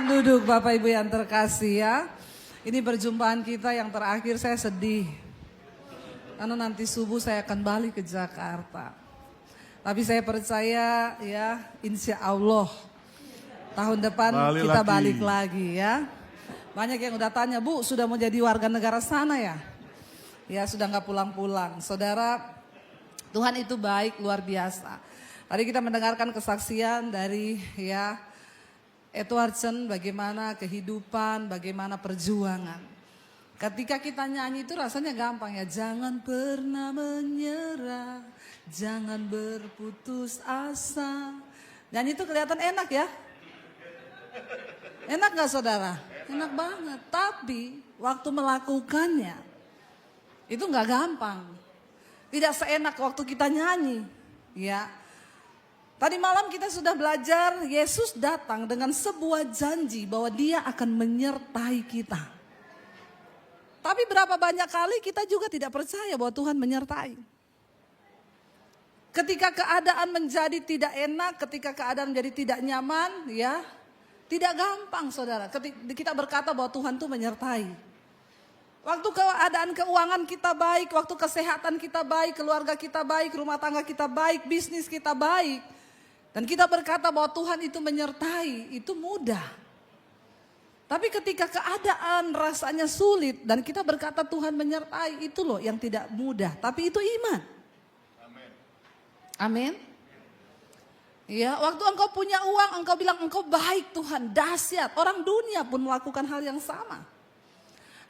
Silakan duduk Bapak Ibu yang terkasih ya. Ini perjumpaan kita yang terakhir, saya sedih. Karena nanti subuh saya akan balik ke Jakarta. Tapi saya percaya ya, insya Allah tahun depan kita balik lagi ya. Banyak yang udah tanya, Bu sudah mau jadi warga negara sana ya? Ya sudah gak pulang-pulang. Saudara, Tuhan itu baik luar biasa. Tadi kita mendengarkan kesaksian dari ya Edwardson, bagaimana kehidupan, bagaimana perjuangan. Ketika kita nyanyi itu rasanya gampang ya. Jangan pernah menyerah, jangan berputus asa. Nyanyi itu kelihatan enak ya. Enak gak saudara? Enak banget. Tapi waktu melakukannya itu gak gampang. Tidak seenak waktu kita nyanyi. Ya. Tadi malam kita sudah belajar, Yesus datang dengan sebuah janji bahwa Dia akan menyertai kita. Tapi berapa banyak kali kita juga tidak percaya bahwa Tuhan menyertai. Ketika keadaan menjadi tidak enak, ketika keadaan menjadi tidak nyaman, ya tidak gampang saudara. Kita berkata bahwa Tuhan itu menyertai. Waktu keadaan keuangan kita baik, waktu kesehatan kita baik, keluarga kita baik, rumah tangga kita baik, bisnis kita baik. Dan kita berkata bahwa Tuhan itu menyertai, itu mudah. Tapi ketika keadaan rasanya sulit dan kita berkata Tuhan menyertai, itu loh yang tidak mudah. Tapi itu iman. Amin. Amin. Ya, waktu engkau punya uang, engkau bilang engkau baik Tuhan, dahsyat. Orang dunia pun melakukan hal yang sama.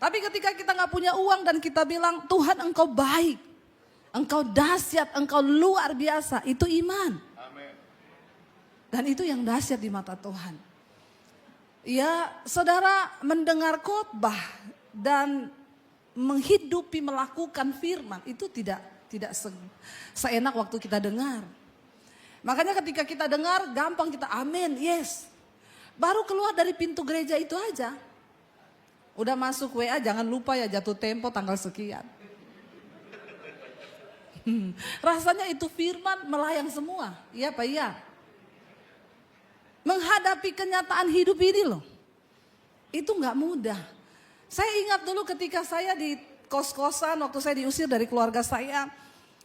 Tapi ketika kita gak punya uang dan kita bilang Tuhan engkau baik, engkau dahsyat, engkau luar biasa, itu iman. Dan itu yang dahsyat di mata Tuhan. Ya, saudara mendengar khotbah dan menghidupi melakukan firman itu tidak seenak waktu kita dengar. Makanya ketika kita dengar gampang kita amin, yes. Baru keluar dari pintu gereja itu aja. Udah masuk WA jangan lupa ya jatuh tempo tanggal sekian. Rasanya itu firman melayang semua. Iya Pak, iya. Menghadapi kenyataan hidup ini loh, itu gak mudah. Saya ingat dulu ketika saya di kos-kosan, waktu saya diusir dari keluarga saya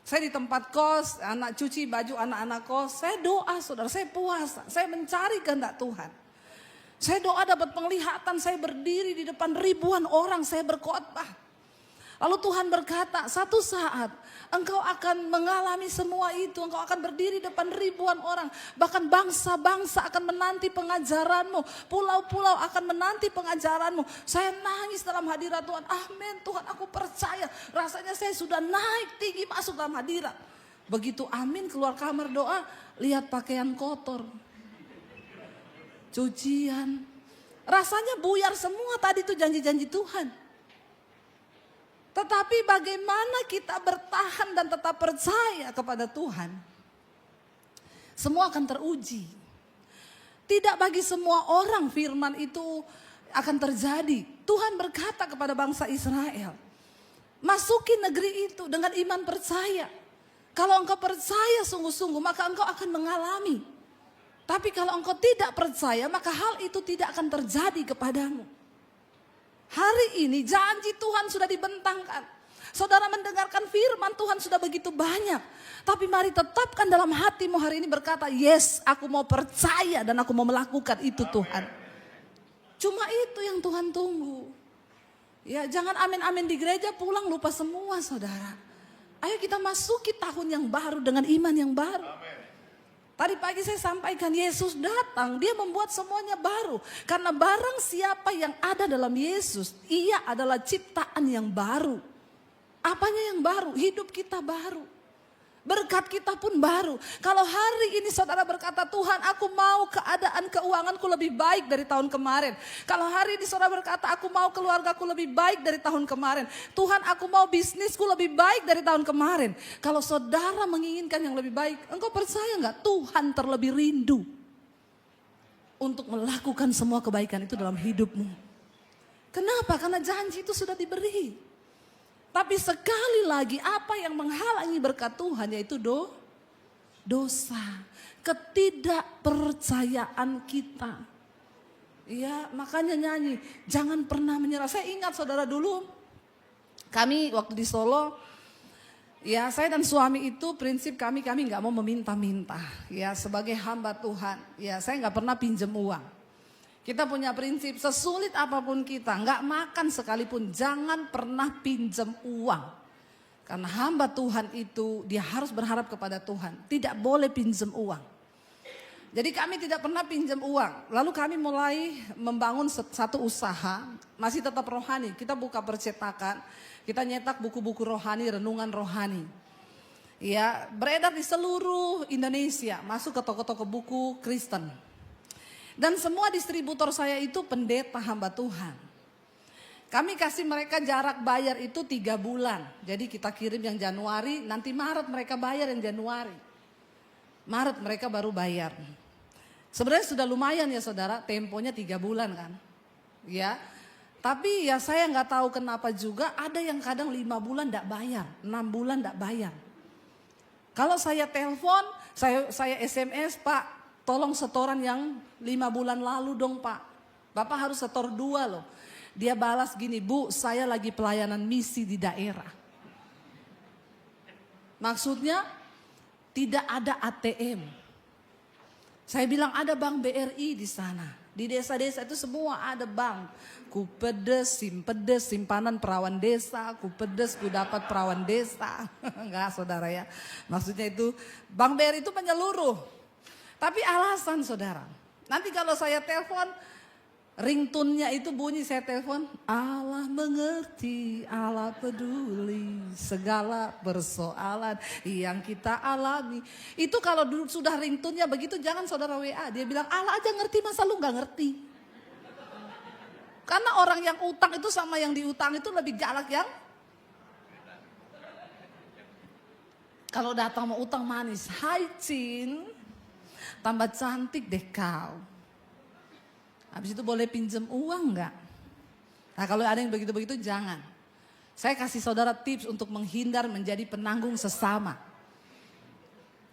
di tempat kos, anak cuci baju anak-anak kos, saya doa saudara, saya puasa, saya mencari kehendak Tuhan. Saya doa dapat penglihatan, saya berdiri di depan ribuan orang, saya berkhotbah. Lalu Tuhan berkata, satu saat engkau akan mengalami semua itu. Engkau akan berdiri depan ribuan orang. Bahkan bangsa-bangsa akan menanti pengajaranmu. Pulau-pulau akan menanti pengajaranmu. Saya nangis dalam hadirat Tuhan. Amin Tuhan, aku percaya. Rasanya saya sudah naik tinggi masuk dalam hadirat. Begitu amin keluar kamar doa, lihat pakaian kotor. Cucian. Rasanya buyar semua tadi itu janji-janji Tuhan. Tetapi bagaimana kita bertahan dan tetap percaya kepada Tuhan? Semua akan teruji. Tidak bagi semua orang firman itu akan terjadi. Tuhan berkata kepada bangsa Israel, masuki negeri itu dengan iman percaya. Kalau engkau percaya sungguh-sungguh maka engkau akan mengalami. Tapi kalau engkau tidak percaya maka hal itu tidak akan terjadi kepadamu. Hari ini janji Tuhan sudah dibentangkan. Saudara mendengarkan firman Tuhan sudah begitu banyak. Tapi mari tetapkan dalam hatimu hari ini berkata, yes aku mau percaya dan aku mau melakukan itu Tuhan. Cuma itu yang Tuhan tunggu. Ya jangan amin-amin di gereja pulang lupa semua saudara. Ayo kita masuki tahun yang baru dengan iman yang baru. Tadi pagi saya sampaikan Yesus datang, Dia membuat semuanya baru. Karena barang siapa yang ada dalam Yesus, Ia adalah ciptaan yang baru. Apanya yang baru? Hidup kita baru. Berkat kita pun baru. Kalau hari ini saudara berkata, Tuhan aku mau keadaan keuanganku lebih baik dari tahun kemarin. Kalau hari ini saudara berkata, aku mau keluargaku lebih baik dari tahun kemarin. Tuhan aku mau bisnisku lebih baik dari tahun kemarin. Kalau saudara menginginkan yang lebih baik, engkau percaya gak Tuhan terlebih rindu untuk melakukan semua kebaikan itu dalam hidupmu. Kenapa? Karena janji itu sudah diberi. Tapi sekali lagi apa yang menghalangi berkat Tuhan yaitu dosa. Ketidakpercayaan kita. Iya, makanya nyanyi, jangan pernah menyerah. Saya ingat saudara dulu, kami waktu di Solo, ya saya dan suami itu prinsip kami nggak mau meminta-minta. Ya sebagai hamba Tuhan, ya saya nggak pernah pinjam uang. Kita punya prinsip sesulit apapun kita, nggak makan sekalipun jangan pernah pinjam uang. Karena hamba Tuhan itu dia harus berharap kepada Tuhan, tidak boleh pinjam uang. Jadi kami tidak pernah pinjam uang. Lalu kami mulai membangun satu usaha, masih tetap rohani. Kita buka percetakan, kita nyetak buku-buku rohani, renungan rohani. Ya, beredar di seluruh Indonesia, masuk ke toko-toko buku Kristen. Dan semua distributor saya itu pendeta hamba Tuhan. Kami kasih mereka jarak bayar itu 3 bulan. Jadi kita kirim yang Januari, nanti Maret mereka bayar yang Januari. Maret mereka baru bayar. Sebenarnya sudah lumayan ya saudara, temponya 3 bulan kan. Ya, tapi ya saya nggak tahu kenapa juga ada yang kadang 5 bulan nggak bayar, 6 bulan nggak bayar. Kalau saya telepon, saya SMS, Pak, tolong setoran yang 5 bulan lalu dong Pak. Bapak harus setor 2 loh. Dia balas gini, Bu, saya lagi pelayanan misi di daerah. Maksudnya tidak ada ATM. Saya bilang ada bank BRI di sana. Di desa-desa itu semua ada bank. Kupedes, Simpedes, simpanan perawan desa. Kupedes, ku dapat perawan desa. Enggak saudara ya. Maksudnya itu bank BRI itu penyeluruh. Tapi alasan saudara. Nanti kalau saya telepon, ringtone-nya itu bunyi saya telepon. Allah mengerti, Allah peduli segala persoalan yang kita alami. Itu kalau sudah ringtone-nya begitu jangan saudara WA. Dia bilang Allah aja ngerti masa lu gak ngerti. Karena orang yang utang itu sama yang diutang itu lebih galak yang. Kalau datang mau utang manis. Hai Cin, tambah cantik deh kau. Habis itu boleh pinjam uang enggak? Nah kalau ada yang begitu-begitu jangan. Saya kasih saudara tips untuk menghindar menjadi penanggung sesama.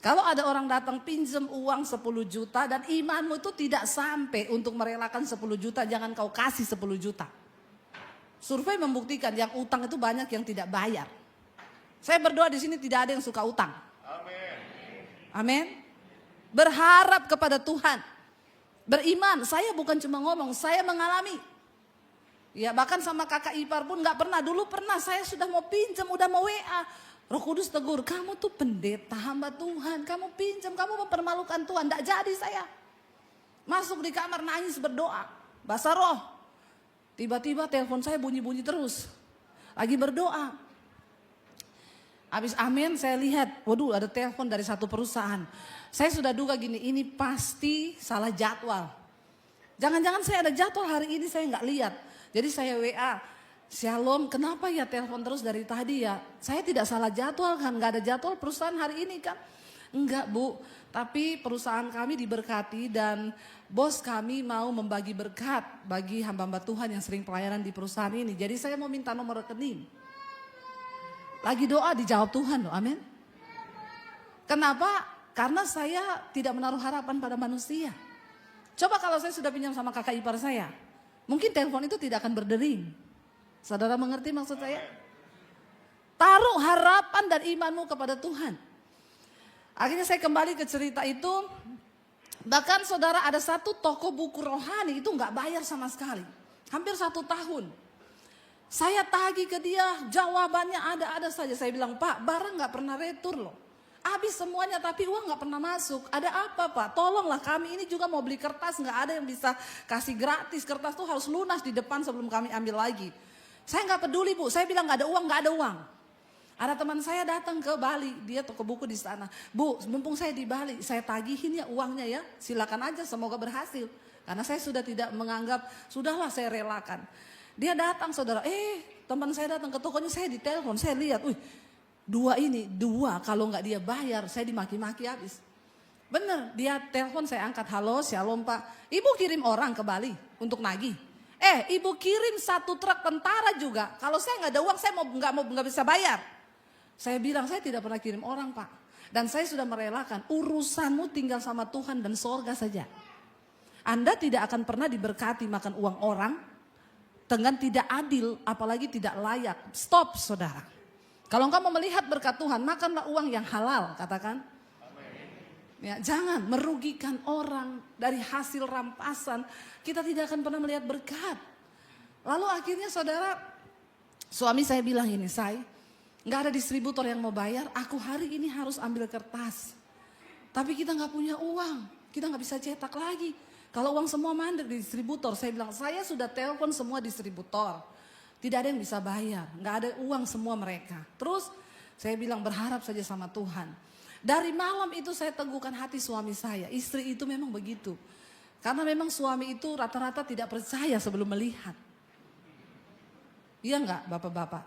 Kalau ada orang datang pinjam uang 10 juta dan imanmu itu tidak sampai untuk merelakan 10 juta, jangan kau kasih 10 juta. Survei membuktikan yang utang itu banyak yang tidak bayar. Saya berdoa di sini tidak ada yang suka utang. Amin. Amin. Berharap kepada Tuhan. Beriman, saya bukan cuma ngomong, saya mengalami. Ya bahkan sama kakak ipar pun gak pernah, dulu pernah saya sudah mau pinjam, udah mau WA. Roh Kudus tegur, kamu tuh pendeta hamba Tuhan, kamu pinjam, kamu mempermalukan Tuhan. Gak jadi saya. Masuk di kamar nangis berdoa, bahasa roh. Tiba-tiba telepon saya bunyi-bunyi terus. Lagi berdoa. Habis amin saya lihat, waduh ada telepon dari satu perusahaan. Saya sudah duga gini, ini pasti salah jadwal. Jangan-jangan saya ada jadwal hari ini saya nggak lihat. Jadi saya WA, Shalom kenapa ya telepon terus dari tadi ya. Saya tidak salah jadwal kan, nggak ada jadwal perusahaan hari ini kan. Enggak Bu, tapi perusahaan kami diberkati dan bos kami mau membagi berkat bagi hamba-hamba Tuhan yang sering pelayanan di perusahaan ini. Jadi saya mau minta nomor rekening. Lagi doa dijawab Tuhan loh, amin. Kenapa? Karena saya tidak menaruh harapan pada manusia. Coba kalau saya sudah pinjam sama kakak ipar saya, mungkin telepon itu tidak akan berdering. Saudara mengerti maksud saya? Taruh harapan dan imanmu kepada Tuhan. Akhirnya saya kembali ke cerita itu. Bahkan saudara ada satu toko buku rohani itu gak bayar sama sekali. Hampir 1 tahun. Saya tagih ke dia, jawabannya ada-ada saja. Saya bilang, Pak barang gak pernah retur loh. Habis semuanya tapi uang gak pernah masuk. Ada apa Pak? Tolonglah kami ini juga mau beli kertas. Gak ada yang bisa kasih gratis. Kertas tuh harus lunas di depan sebelum kami ambil lagi. Saya gak peduli Bu. Saya bilang gak ada uang. Ada teman saya datang ke Bali. Dia toko buku di sana. Bu mumpung saya di Bali. Saya tagihin ya uangnya ya. Silakan aja semoga berhasil. Karena saya sudah tidak menganggap. Sudahlah saya relakan. Dia datang saudara. Teman saya datang ke tokonya. Saya ditelepon. Saya lihat. Dua kalau nggak dia bayar saya dimaki-maki habis. Bener dia telepon saya angkat, halo Shalom Pak. Ibu kirim orang ke Bali untuk nagih. Ibu kirim 1 truk tentara juga. Kalau saya nggak ada uang saya nggak bisa bayar. Saya bilang saya tidak pernah kirim orang Pak. Dan saya sudah merelakan urusanmu tinggal sama Tuhan dan sorga saja. Anda tidak akan pernah diberkati makan uang orang dengan tidak adil, apalagi tidak layak. Stop saudara. Kalau engkau mau melihat berkat Tuhan, makanlah uang yang halal, katakan. Ya, jangan merugikan orang dari hasil rampasan. Kita tidak akan pernah melihat berkat. Lalu akhirnya saudara, suami saya bilang ini, nggak ada distributor yang mau bayar, aku hari ini harus ambil kertas. Tapi kita nggak punya uang, kita nggak bisa cetak lagi. Kalau uang semua mandek di distributor, saya bilang saya sudah telepon semua distributor. Tidak ada yang bisa bayar, nggak ada uang semua mereka. Terus saya bilang berharap saja sama Tuhan. Dari malam itu saya teguhkan hati suami saya, istri itu memang begitu. Karena memang suami itu rata-rata tidak percaya sebelum melihat. Iya nggak bapak-bapak?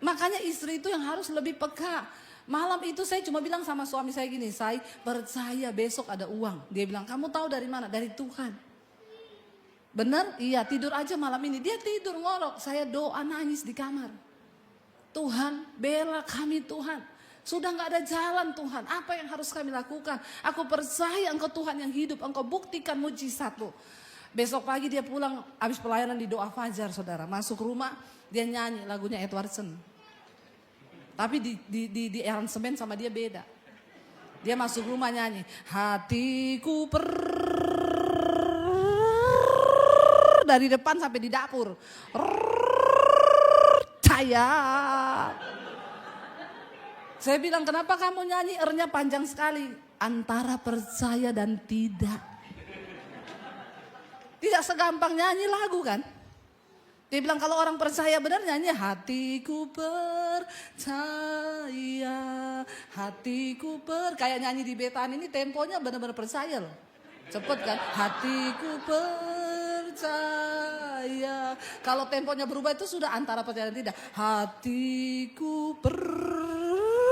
Makanya istri itu yang harus lebih peka. Malam itu saya cuma bilang sama suami saya gini, saya percaya besok ada uang. Dia bilang, kamu tahu dari mana? Dari Tuhan. Benar? Iya, tidur aja malam ini. Dia tidur ngorok, saya doa nangis di kamar. Tuhan, bela kami Tuhan. Sudah gak ada jalan Tuhan, apa yang harus kami lakukan? Aku percaya Engkau Tuhan yang hidup, Engkau buktikan mujizat-Mu. Besok pagi dia pulang, habis pelayanan di doa fajar saudara. Masuk rumah, dia nyanyi lagunya Edwardson. Tapi di aransemen sama dia beda. Dia masuk rumah nyanyi. Hatiku dari depan sampai di dapur. Saya bilang kenapa kamu nyanyi R-nya panjang sekali. Antara percaya dan tidak. Tidak segampang nyanyi lagu kan. Dia bilang kalau orang percaya benar nyanyi hatiku percaya, kayak nyanyi di Betaan ini temponya benar-benar percaya loh. Cepet kan? Hatiku percaya. Kalau temponya berubah itu sudah antara percaya dan tidak. Hatiku percaya.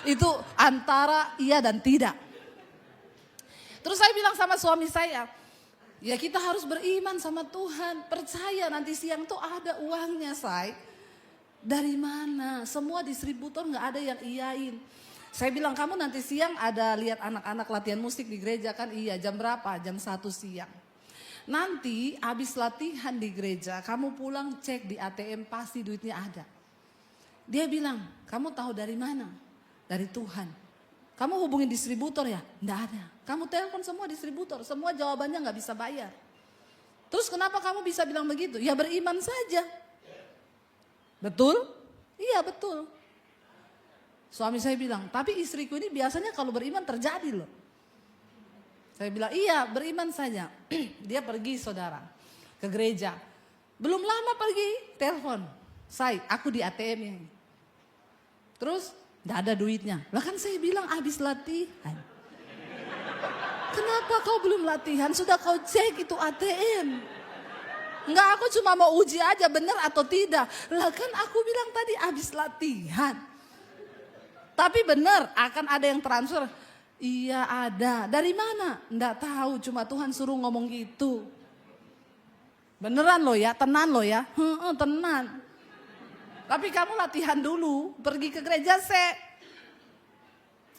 Itu antara iya dan tidak. Terus saya bilang sama suami saya, ya kita harus beriman sama Tuhan, percaya nanti siang tuh ada uangnya say. Dari mana? Semua distributor gak ada yang iyain. Saya bilang kamu nanti siang ada lihat anak-anak latihan musik di gereja kan? Iya, jam berapa? Jam 1 siang. Nanti habis latihan di gereja, kamu pulang cek di ATM pasti duitnya ada. Dia bilang, kamu tahu dari mana? Dari Tuhan. Kamu hubungin distributor ya? Nggak ada. Kamu telepon semua distributor, semua jawabannya nggak bisa bayar. Terus kenapa kamu bisa bilang begitu? Ya beriman saja. Betul? Iya betul. Suami saya bilang, tapi istriku ini biasanya kalau beriman terjadi loh. Saya bilang, iya beriman saja. Dia pergi saudara ke gereja. Belum lama pergi, telepon. Aku di ATM ini. Terus, gak ada duitnya. Lah kan saya bilang habis latihan. Kenapa kau belum latihan? Sudah kau cek itu ATM. Enggak, aku cuma mau uji aja benar atau tidak. Lah kan aku bilang tadi habis latihan. Tapi benar akan ada yang transfer. Iya ada. Dari mana? Enggak tahu, cuma Tuhan suruh ngomong gitu. Beneran loh ya, tenan loh ya. Tenan. Tapi kamu latihan dulu, pergi ke gereja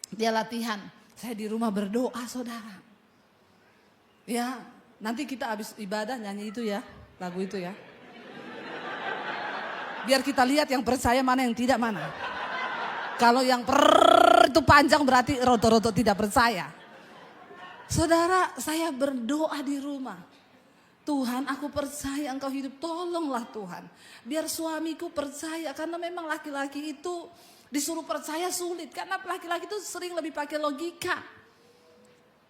dia latihan. Saya di rumah berdoa saudara. Ya, nanti kita habis ibadah nyanyi itu ya, lagu itu ya. Biar kita lihat yang percaya mana yang tidak mana. Kalau yang itu panjang berarti roto-roto tidak percaya. Saudara, saya berdoa di rumah. Tuhan, aku percaya Engkau hidup, tolonglah Tuhan. Biar suamiku percaya, karena memang laki-laki itu disuruh percaya sulit. Karena laki-laki itu sering lebih pakai logika.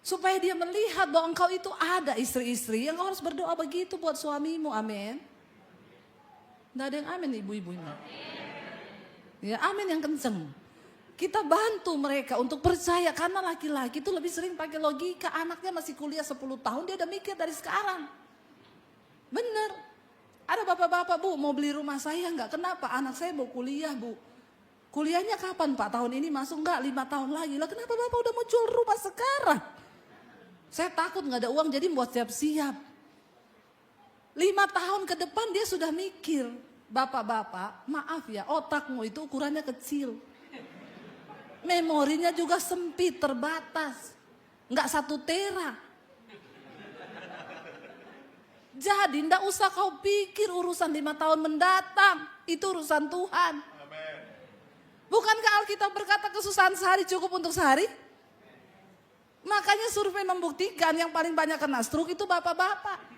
Supaya dia melihat bahwa Engkau itu ada istri-istri yang harus berdoa begitu buat suamimu, amin. Nggak ada yang amin ibu-ibu ini. Ya amin yang kenceng. Kita bantu mereka untuk percaya, karena laki-laki itu lebih sering pakai logika. Anaknya masih kuliah 10 tahun, dia udah mikir dari sekarang. Bener, ada bapak-bapak bu mau beli rumah saya enggak, kenapa? Anak saya mau kuliah bu. Kuliahnya kapan Pak? Tahun ini masuk enggak? 5 tahun lagi. Lah kenapa bapak udah mau jual rumah sekarang? Saya takut nggak ada uang jadi buat siap-siap. 5 tahun ke depan dia sudah mikir. Bapak-bapak maaf ya, otakmu itu ukurannya kecil. Memorinya juga sempit, terbatas. Enggak 1 tera. Jadi enggak usah kau pikir urusan 5 tahun mendatang. Itu urusan Tuhan. Bukankah Alkitab berkata kesusahan sehari cukup untuk sehari? Makanya survei membuktikan yang paling banyak kena stroke itu bapak-bapak.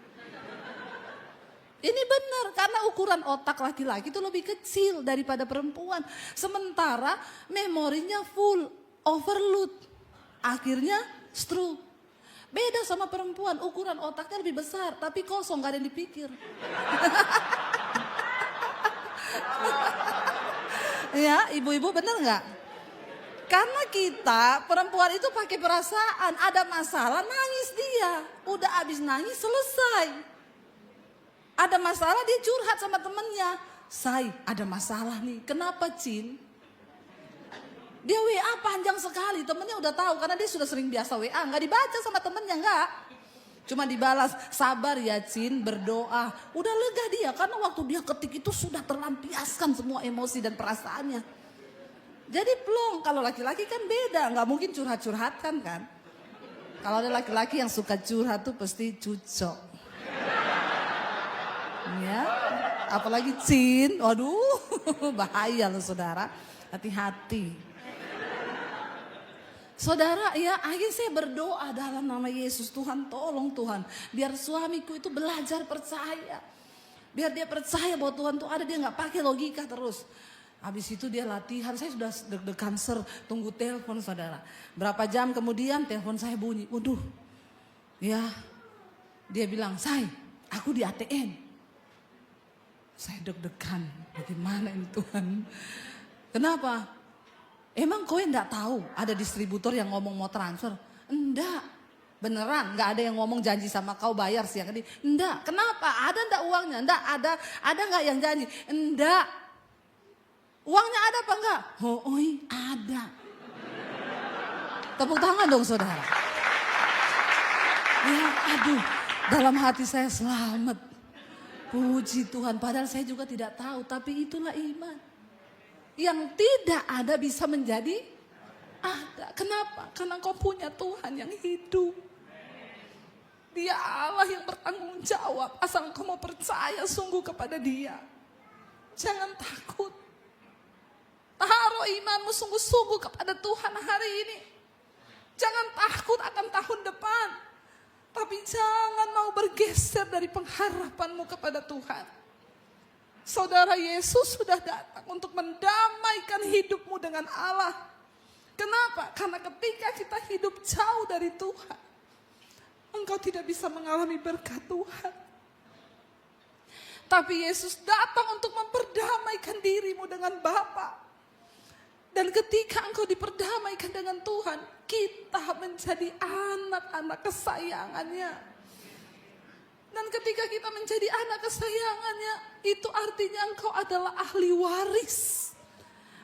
Ini benar, karena ukuran otak laki-laki itu lebih kecil daripada perempuan. Sementara memorinya full, overload. Akhirnya stroke. Beda sama perempuan, ukuran otaknya lebih besar, tapi kosong, gak ada yang dipikir. Ya, ibu-ibu benar gak? Karena kita, perempuan itu pakai perasaan, ada masalah nangis dia. Udah habis nangis selesai. Ada masalah dia curhat sama temennya. Say, ada masalah nih. Kenapa, Cin? Dia WA panjang sekali. Temennya udah tahu karena dia sudah sering biasa WA. Nggak dibaca sama temennya, nggak. Cuma dibalas, sabar ya Cin, berdoa. Udah lega dia karena waktu dia ketik itu sudah terlampiaskan semua emosi dan perasaannya. Jadi plong, kalau laki-laki kan beda. Nggak mungkin curhat-curhatan kan. Kalau ada laki-laki yang suka curhat tuh pasti cucok. Ya, apalagi Cin, waduh bahaya loh saudara, hati-hati. Saudara ya, akhirnya saya berdoa dalam nama Yesus, Tuhan tolong Tuhan, biar suamiku itu belajar percaya. Biar dia percaya bahwa Tuhan tuh ada, dia gak pakai logika terus. Habis itu dia latihan, saya sudah deg-degan tunggu telepon saudara. Berapa jam kemudian telepon saya bunyi, waduh ya, dia bilang, Say, aku di ATM. Saya deg-degan, bagaimana ini Tuhan? Kenapa? Emang kau enggak tahu ada distributor yang ngomong mau transfer? Enggak, beneran enggak ada yang ngomong janji sama kau bayar siang ini. Enggak, kenapa? Ada enggak uangnya? Enggak, ada enggak yang janji? Enggak. Uangnya ada apa enggak? Oh, ada. Tepuk tangan dong saudara. Ya aduh, dalam hati saya selamat. Puji Tuhan, padahal saya juga tidak tahu, tapi itulah iman. Yang tidak ada bisa menjadi ada. Kenapa? Karena kau punya Tuhan yang hidup. Dia Allah yang bertanggung jawab, asal kau mau percaya sungguh kepada Dia. Jangan takut. Taruh imanmu sungguh-sungguh kepada Tuhan hari ini. Jangan takut akan tahun depan. Tapi jangan mau bergeser dari pengharapanmu kepada Tuhan. Saudara, Yesus sudah datang untuk mendamaikan hidupmu dengan Allah. Kenapa? Karena ketika kita hidup jauh dari Tuhan, engkau tidak bisa mengalami berkat Tuhan. Tapi Yesus datang untuk memperdamaikan dirimu dengan Bapa. Dan ketika engkau diperdamaikan dengan Tuhan, kita menjadi anak-anak kesayangannya. Dan ketika kita menjadi anak kesayangannya, itu artinya engkau adalah ahli waris.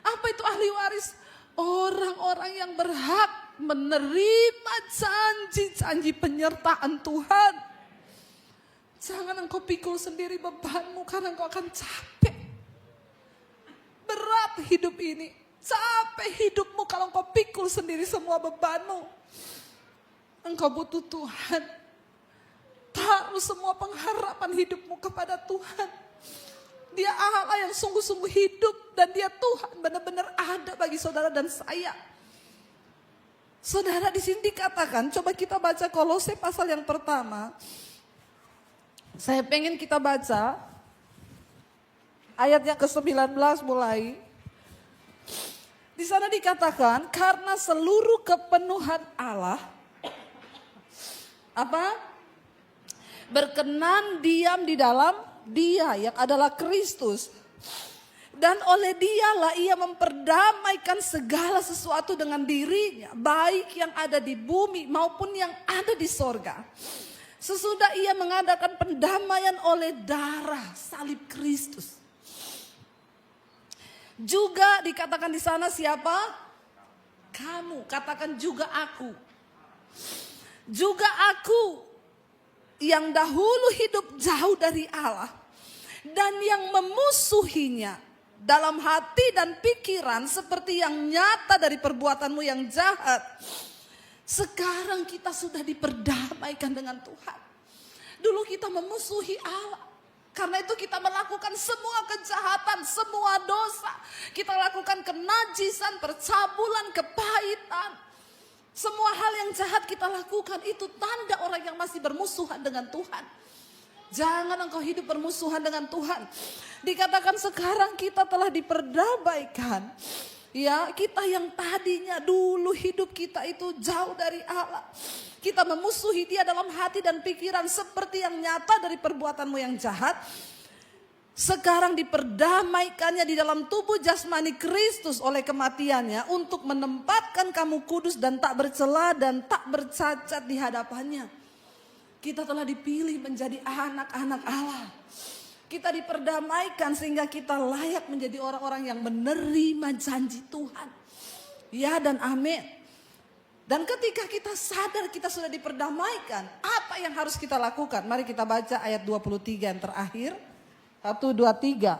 Apa itu ahli waris? Orang-orang yang berhak menerima janji-janji penyertaan Tuhan. Jangan engkau pikul sendiri bebanmu karena engkau akan capek. Berat hidup ini. Capek hidupmu kalau engkau pikul sendiri semua bebanmu. Engkau butuh Tuhan. Taruh semua pengharapan hidupmu kepada Tuhan. Dia Allah yang sungguh-sungguh hidup. Dan Dia Tuhan benar-benar ada bagi saudara dan saya. Saudara, di sini dikatakan, coba kita baca Kolose pasal yang pertama. Saya pengen kita baca ayat yang ke-19 mulai. Di sana dikatakan karena seluruh kepenuhan Allah berkenan diam di dalam Dia yang adalah Kristus, dan oleh Dialah Ia memperdamaikan segala sesuatu dengan dirinya, baik yang ada di bumi maupun yang ada di sorga. Sesudah Ia mengadakan pendamaian oleh darah salib Kristus. Juga dikatakan di sana siapa? Kamu, katakan juga aku. Juga aku yang dahulu hidup jauh dari Allah dan yang memusuhinya dalam hati dan pikiran seperti yang nyata dari perbuatanmu yang jahat. Sekarang kita sudah diperdamaikan dengan Tuhan. Dulu kita memusuhi Allah. Karena itu kita melakukan semua kejahatan, semua dosa. Kita lakukan kenajisan, percabulan, kepahitan. Semua hal yang jahat kita lakukan itu tanda orang yang masih bermusuhan dengan Tuhan. Jangan engkau hidup bermusuhan dengan Tuhan. Dikatakan sekarang kita telah diperdamaikan. Ya, kita yang tadinya dulu hidup kita itu jauh dari Allah. Kita memusuhi Dia dalam hati dan pikiran seperti yang nyata dari perbuatanmu yang jahat. Sekarang diperdamaikannya di dalam tubuh jasmani Kristus oleh kematiannya untuk menempatkan kamu kudus dan tak bercela dan tak bercacat di hadapannya. Kita telah dipilih menjadi anak-anak Allah. Kita diperdamaikan sehingga kita layak menjadi orang-orang yang menerima janji Tuhan. Ya dan amin. Dan ketika kita sadar kita sudah diperdamaikan, apa yang harus kita lakukan? Mari kita baca ayat 23 yang terakhir. 1, 2, 3.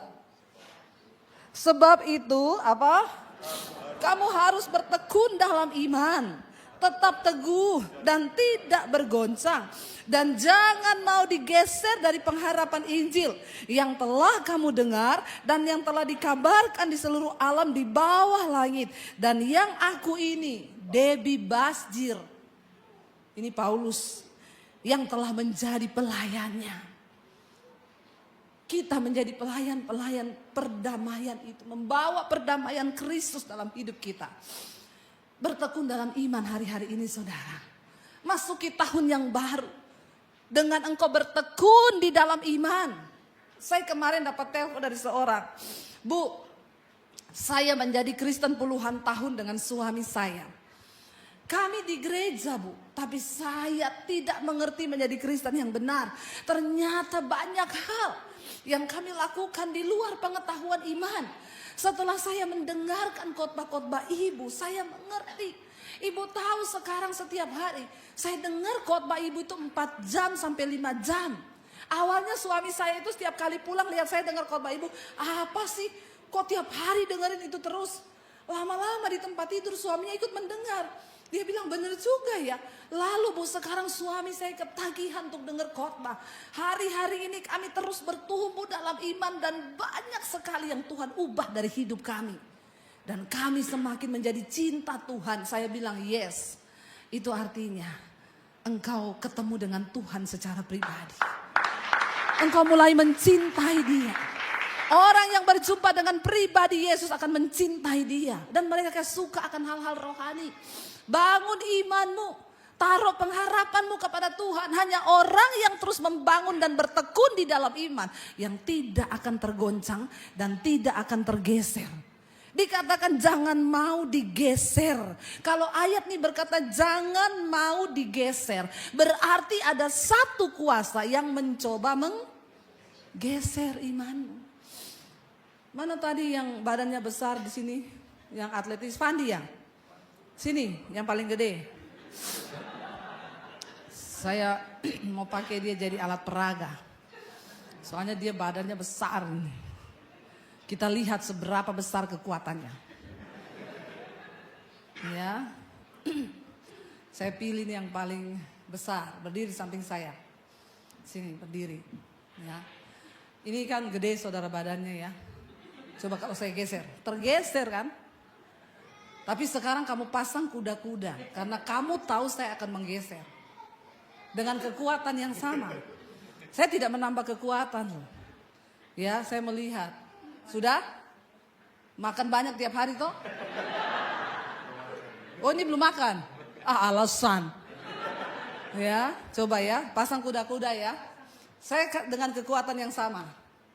Sebab itu apa? Kamu harus bertekun dalam iman. Tetap teguh dan tidak bergoncang. Dan jangan mau digeser dari pengharapan Injil yang telah kamu dengar dan yang telah dikabarkan di seluruh alam di bawah langit. Dan yang aku ini, Debbie Basjir, ini Paulus yang telah menjadi pelayannya. Kita menjadi pelayan-pelayan perdamaian itu, membawa perdamaian Kristus dalam hidup kita. Bertekun dalam iman hari-hari ini saudara. Masuki tahun yang baru. Dengan engkau bertekun di dalam iman. Saya kemarin dapat telepon dari seorang. Bu, saya menjadi Kristen puluhan tahun dengan suami saya. Kami di gereja bu, tapi saya tidak mengerti menjadi Kristen yang benar. Ternyata banyak hal yang kami lakukan di luar pengetahuan iman. Setelah saya mendengarkan khotbah-khotbah ibu, saya mengerti. Ibu tahu sekarang setiap hari saya dengar khotbah ibu itu 4 jam sampai 5 jam. Awalnya suami saya itu setiap kali pulang lihat saya dengar khotbah ibu, apa sih kok tiap hari dengerin itu terus. Lama-lama di tempat tidur suaminya ikut mendengar. Dia bilang benar juga ya. Lalu bu sekarang suami saya ketagihan untuk dengar khotbah. Hari-hari ini kami terus bertumbuh dalam iman dan banyak sekali yang Tuhan ubah dari hidup kami. Dan kami semakin menjadi cinta Tuhan. Saya bilang yes. Itu artinya engkau ketemu dengan Tuhan secara pribadi. Engkau mulai mencintai Dia. Orang yang berjumpa dengan pribadi Yesus akan mencintai Dia. Dan mereka suka akan hal-hal rohani. Bangun imanmu. Taruh pengharapanmu kepada Tuhan. Hanya orang yang terus membangun dan bertekun di dalam iman. Yang tidak akan tergoncang dan tidak akan tergeser. Dikatakan jangan mau digeser. Kalau ayat ini berkata jangan mau digeser. Berarti ada satu kuasa yang mencoba menggeser imanmu. Mana tadi yang badannya besar di sini? Yang atletis, Fandi ya? Sini, yang paling gede. Saya mau pakai dia jadi alat peraga. Soalnya dia badannya besar. Kita lihat seberapa besar kekuatannya. Ya. Saya pilih ini yang paling besar, berdiri samping saya. Sini, berdiri. Ya. Ini kan gede saudara badannya ya. Coba kalau saya geser, tergeser kan? Tapi sekarang kamu pasang kuda-kuda. Karena kamu tahu saya akan menggeser. Dengan kekuatan yang sama. Saya tidak menambah kekuatan loh. Ya, saya melihat. Sudah? Makan banyak tiap hari toh? Oh ini belum makan? Ah alasan. Ya, coba ya, pasang kuda-kuda ya. Saya dengan kekuatan yang sama.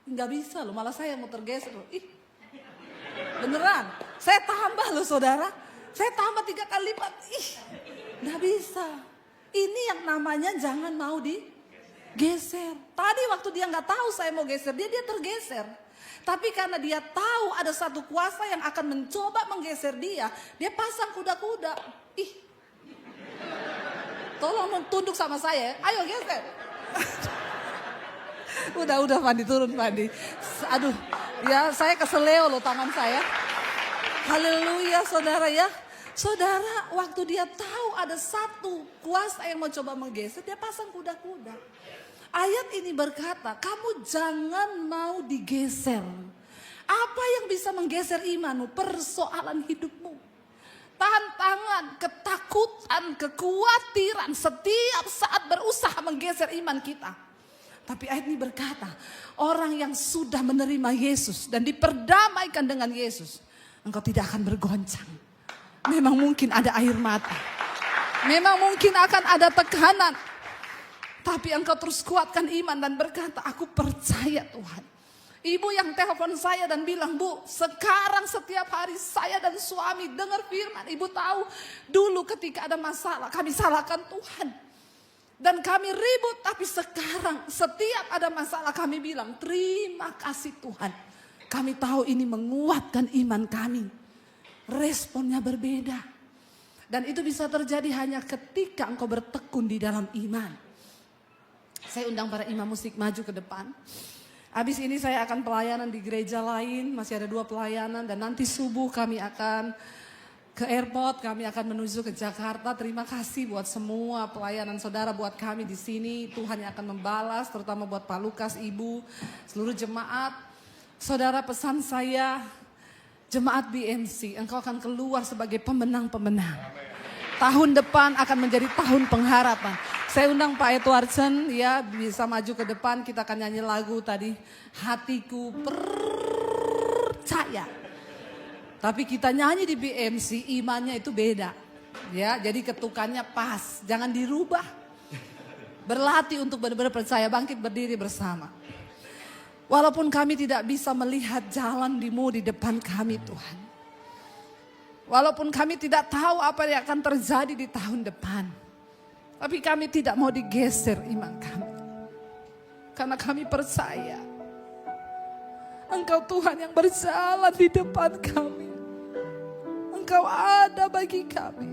Enggak bisa loh, malah saya mau tergeser loh. Ih, beneran. Saya tambah loh saudara. Saya tambah 3 kali lipat. Ih, enggak bisa. Ini yang namanya jangan mau digeser. Tadi waktu dia nggak tahu saya mau geser, dia tergeser. Tapi karena dia tahu ada satu kuasa yang akan mencoba menggeser dia pasang kuda-kuda. Ih, tolong tunduk sama saya, ayo geser. Udah Fandi turun Fandi. Aduh, ya saya keseleo loh tangan saya. Haleluya saudara ya. Saudara, waktu dia tahu ada satu kuasa yang mau coba menggeser, dia pasang kuda-kuda. Ayat ini berkata, kamu jangan mau digeser. Apa yang bisa menggeser imanmu? Persoalan hidupmu. Tantangan, ketakutan, kekhawatiran setiap saat berusaha menggeser iman kita. Tapi ayat ini berkata, orang yang sudah menerima Yesus dan diperdamaikan dengan Yesus, engkau tidak akan bergoncang. Memang mungkin ada air mata. Memang mungkin akan ada tekanan. Tapi engkau terus kuatkan iman dan berkata, aku percaya Tuhan. Ibu yang telepon saya dan bilang, Bu, sekarang setiap hari saya dan suami dengar firman. Ibu tahu dulu ketika ada masalah kami salahkan Tuhan. Dan kami ribut, tapi sekarang setiap ada masalah kami bilang, terima kasih Tuhan. Kami tahu ini menguatkan iman kami. Responnya berbeda. Dan itu bisa terjadi hanya ketika engkau bertekun di dalam iman. Saya undang para imam musik maju ke depan. Habis ini saya akan pelayanan di gereja lain. Masih ada 2 pelayanan. Dan nanti subuh kami akan ke airport. Kami akan menuju ke Jakarta. Terima kasih buat semua pelayanan saudara buat kami di sini. Tuhan yang akan membalas. Terutama buat Pak Lukas, Ibu, seluruh jemaat. Saudara, pesan saya, jemaat BMC, engkau akan keluar sebagai pemenang-pemenang. Tahun depan akan menjadi tahun pengharapan. Saya undang Pak Edwardson, ya, bisa maju ke depan. Kita akan nyanyi lagu tadi, Hatiku Percaya. Tapi kita nyanyi di BMC, imannya itu beda. Ya, jadi ketukannya pas, jangan dirubah. Berlatih untuk benar-benar percaya, bangkit berdiri bersama. Walaupun kami tidak bisa melihat jalan-Mu di depan kami, Tuhan. Walaupun kami tidak tahu apa yang akan terjadi di tahun depan. Tapi kami tidak mau digeser iman kami. Karena kami percaya Engkau Tuhan yang berjalan di depan kami. Engkau ada bagi kami.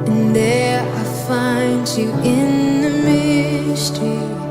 And there I find you in the mystery.